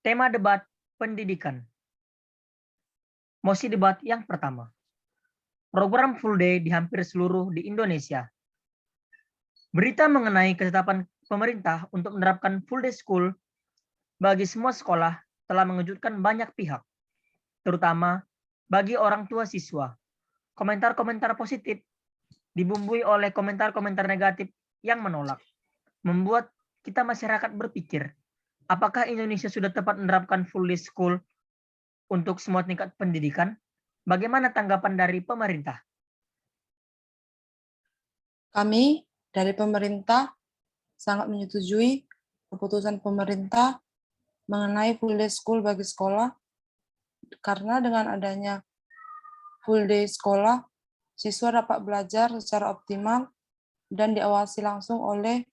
Tema debat pendidikan. Mosi debat yang pertama. Program full day di hampir seluruh di Indonesia. Berita mengenai ketetapan pemerintah untuk menerapkan full day school bagi semua sekolah telah mengejutkan banyak pihak, terutama bagi orang tua siswa. Komentar-komentar positif dibumbui oleh komentar-komentar negatif yang menolak, membuat kita masyarakat berpikir, apakah Indonesia sudah tepat menerapkan full day school untuk semua tingkat pendidikan? Bagaimana tanggapan dari pemerintah? Kami dari pemerintah sangat menyetujui keputusan pemerintah mengenai full day school bagi sekolah, karena dengan adanya full day sekolah, siswa dapat belajar secara optimal dan diawasi langsung oleh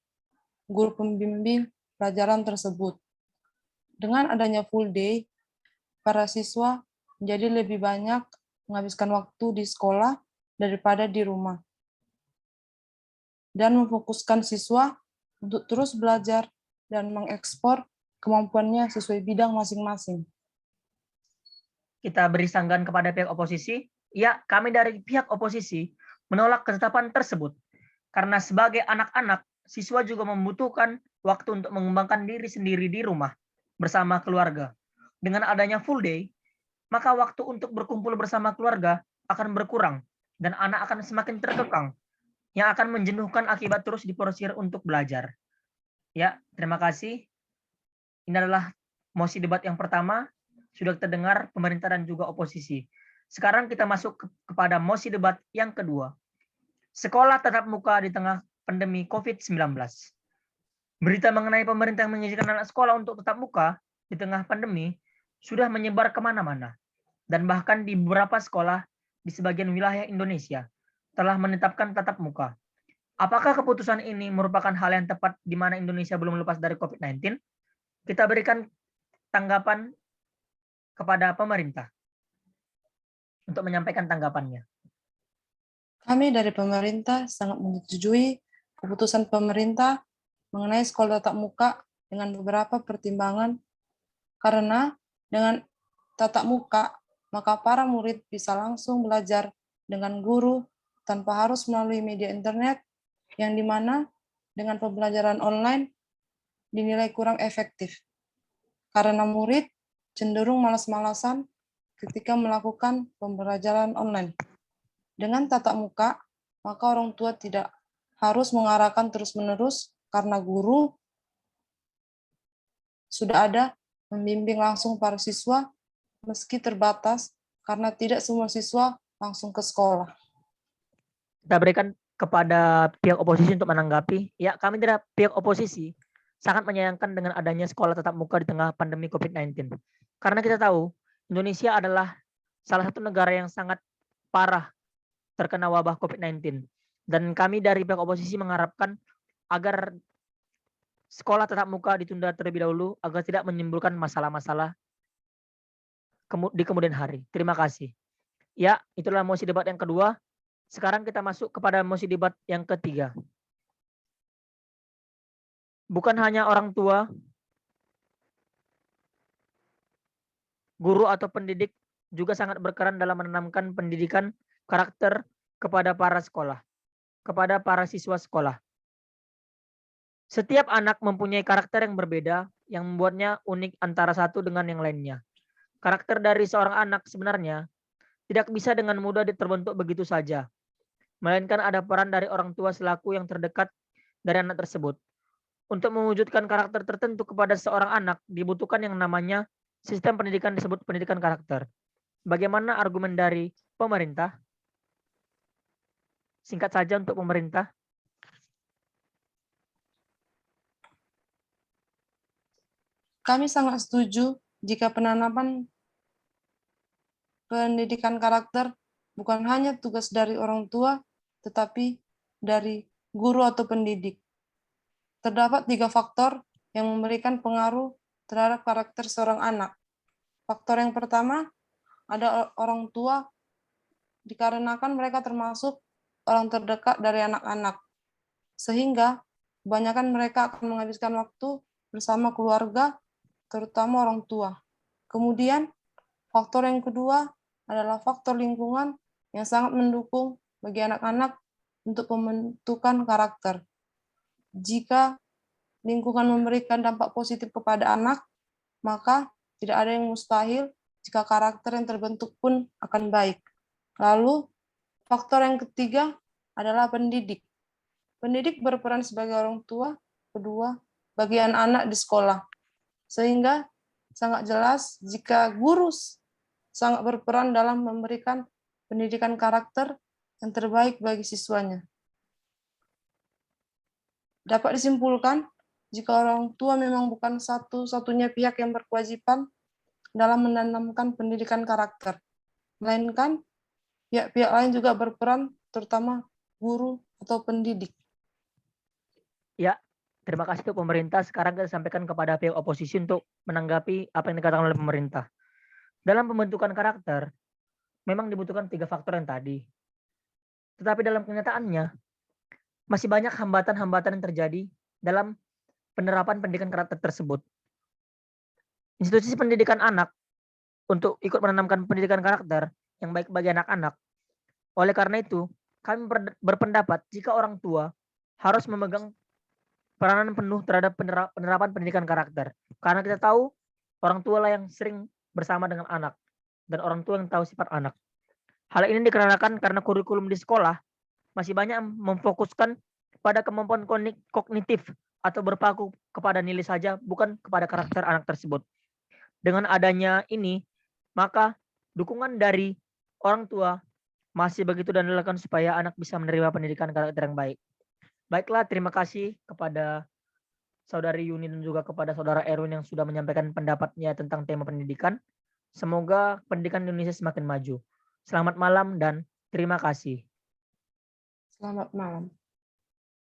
guru pembimbing pelajaran tersebut. Dengan adanya full day, para siswa menjadi lebih banyak menghabiskan waktu di sekolah daripada di rumah, dan memfokuskan siswa untuk terus belajar dan mengekspor kemampuannya sesuai bidang masing-masing. Kita beri sanggahan kepada pihak oposisi. Ya, kami dari pihak oposisi menolak ketetapan tersebut. Karena sebagai anak-anak, siswa juga membutuhkan waktu untuk mengembangkan diri sendiri di rumah bersama keluarga. Dengan adanya full day, maka waktu untuk berkumpul bersama keluarga akan berkurang dan anak akan semakin terkekang yang akan menjenuhkan akibat terus diporsir untuk belajar. Ya, terima kasih. Ini adalah mosi debat yang pertama, sudah terdengar pemerintah dan juga oposisi. Sekarang kita masuk kepada mosi debat yang kedua. Sekolah tatap muka di tengah pandemi COVID-19. Berita mengenai pemerintah yang mengizinkan anak sekolah untuk tetap muka di tengah pandemi sudah menyebar kemana-mana. Dan bahkan di beberapa sekolah di sebagian wilayah Indonesia telah menetapkan tatap muka. Apakah keputusan ini merupakan hal yang tepat di mana Indonesia belum lepas dari COVID-19? Kita berikan tanggapan kepada pemerintah untuk menyampaikan tanggapannya. Kami dari pemerintah sangat menyetujui keputusan pemerintah mengenai sekolah tatap muka dengan beberapa pertimbangan, karena dengan tatap muka, maka para murid bisa langsung belajar dengan guru tanpa harus melalui media internet, yang dimana dengan pembelajaran online dinilai kurang efektif, karena murid cenderung malas-malasan ketika melakukan pembelajaran online. Dengan tatap muka, maka orang tua tidak harus mengarahkan terus-menerus karena guru sudah ada membimbing langsung para siswa meski terbatas, karena tidak semua siswa langsung ke sekolah. Kita berikan kepada pihak oposisi untuk menanggapi. Ya, kami dari pihak oposisi sangat menyayangkan dengan adanya sekolah tatap muka di tengah pandemi COVID-19. Karena kita tahu Indonesia adalah salah satu negara yang sangat parah terkena wabah COVID-19. Dan kami dari pihak oposisi mengharapkan agar sekolah tatap muka ditunda terlebih dahulu agar tidak menimbulkan masalah-masalah di kemudian hari. Terima kasih. Ya, itulah mosi debat yang kedua. Sekarang kita masuk kepada mosi debat yang ketiga. Bukan hanya orang tua, guru atau pendidik juga sangat berperan dalam menanamkan pendidikan karakter kepada para sekolah, kepada para siswa sekolah. Setiap anak mempunyai karakter yang berbeda yang membuatnya unik antara satu dengan yang lainnya. Karakter dari seorang anak sebenarnya tidak bisa dengan mudah terbentuk begitu saja, melainkan ada peran dari orang tua selaku yang terdekat dari anak tersebut. Untuk mewujudkan karakter tertentu kepada seorang anak dibutuhkan yang namanya sistem pendidikan disebut pendidikan karakter. Bagaimana argumen dari pemerintah? Singkat saja untuk pemerintah. Kami sangat setuju jika penanaman pendidikan karakter bukan hanya tugas dari orang tua, tetapi dari guru atau pendidik. Terdapat 3 faktor yang memberikan pengaruh terhadap karakter seorang anak. Faktor yang pertama, ada orang tua, dikarenakan mereka termasuk orang terdekat dari anak-anak, sehingga kebanyakan mereka akan menghabiskan waktu bersama keluarga terutama orang tua. Kemudian, faktor yang kedua adalah faktor lingkungan yang sangat mendukung bagi anak-anak untuk pembentukan karakter. Jika lingkungan memberikan dampak positif kepada anak, maka tidak ada yang mustahil jika karakter yang terbentuk pun akan baik. Lalu, faktor yang ketiga adalah pendidik. Pendidik berperan sebagai orang tua kedua bagi anak-anak di sekolah. Sehingga sangat jelas jika guru sangat berperan dalam memberikan pendidikan karakter yang terbaik bagi siswanya. Dapat disimpulkan, jika orang tua memang bukan satu-satunya pihak yang berkewajiban dalam menanamkan pendidikan karakter, melainkan pihak-pihak lain juga berperan, terutama guru atau pendidik. Ya, terima kasih untuk pemerintah. Sekarang kita sampaikan kepada pihak oposisi untuk menanggapi apa yang dikatakan oleh pemerintah. Dalam pembentukan karakter, memang dibutuhkan 3 faktor yang tadi. Tetapi dalam kenyataannya, masih banyak hambatan-hambatan yang terjadi dalam penerapan pendidikan karakter tersebut. Institusi pendidikan anak untuk ikut menanamkan pendidikan karakter yang baik bagi anak-anak. Oleh karena itu, kami berpendapat jika orang tua harus memegang peranan penuh terhadap penerapan pendidikan karakter. Karena kita tahu orang tua lah yang sering bersama dengan anak dan orang tua yang tahu sifat anak. Hal ini dikarenakan karena kurikulum di sekolah masih banyak memfokuskan pada kemampuan kognitif atau berpaku kepada nilai saja, bukan kepada karakter anak tersebut. Dengan adanya ini, maka dukungan dari orang tua masih begitu dan dilakukan supaya anak bisa menerima pendidikan karakter yang baik. Baiklah, terima kasih kepada Saudari Yuni dan juga kepada Saudara Erwin yang sudah menyampaikan pendapatnya tentang tema pendidikan. Semoga pendidikan Indonesia semakin maju. Selamat malam dan terima kasih. Selamat malam.